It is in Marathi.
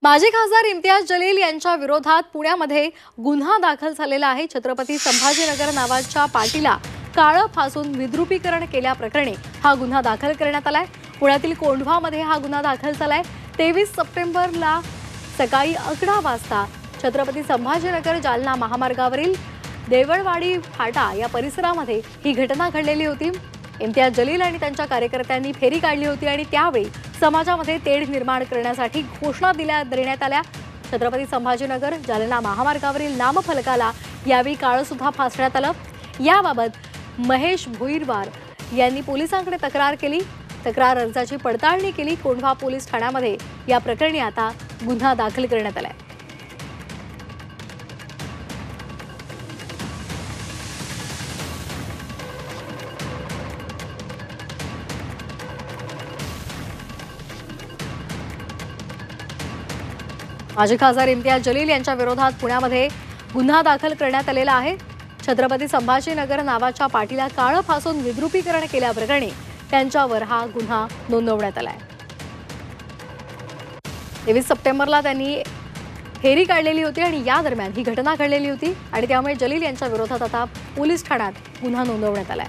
माजी खासदार इम्तियाज जलील यांच्या विरोधात पुण्यामध्ये गुन्हा दाखल झालेला आहे। छत्रपती संभाजीनगर नावाच्या पाटीला काळं फासून विद्रुपीकरण केल्याप्रकरणी हा गुन्हा दाखल करण्यात आलाय। पुण्यातील कोंढवामध्ये हा गुन्हा दाखल झालाय। 23 सप्टेंबरला सकाळी 11 वाजता छत्रपती संभाजीनगर जालना महामार्गावरील देवळवाडी फाटा या परिसरामध्ये ही घटना घडलेली होती। इम्तियाज जलील आणि त्यांच्या कार्यकर्त्यांनी फेरी काढली होती आणि त्यावेळी समाजामध्ये तेढ निर्माण करण्यासाठी घोषणा देण्यात आल्या। छत्रपती संभाजीनगर जालना महामार्गावरील नामफलकाला यावेळी काळं सुद्धा फासण्यात आलं। याबाबत महेश भोईरवार यांनी पोलिसांकडे तक्रार केली। तक्रार अर्जाची पडताळणी केली। कोंढवा पोलीस ठाण्यामध्ये या प्रकरणी आता गुन्हा दाखल करण्यात आलाय। माजी खासदार इम्तियाज जलील यांच्या विरोधात पुण्यामध्ये गुन्हा दाखल करण्यात आलेला आहे। छत्रपती संभाजीनगर नावाच्या पाटीला काळं फासून विद्रुपीकरण केल्याप्रकरणी त्यांच्यावर हा गुन्हा नोंदवण्यात आलाय। 23 सप्टेंबरला त्यांनी फेरी काढलेली होती आणि या दरम्यान ही घटना घडलेली होती आणि त्यामुळे जलील यांच्या विरोधात आता पोलीस ठाण्यात गुन्हा नोंदवण्यात आलाय।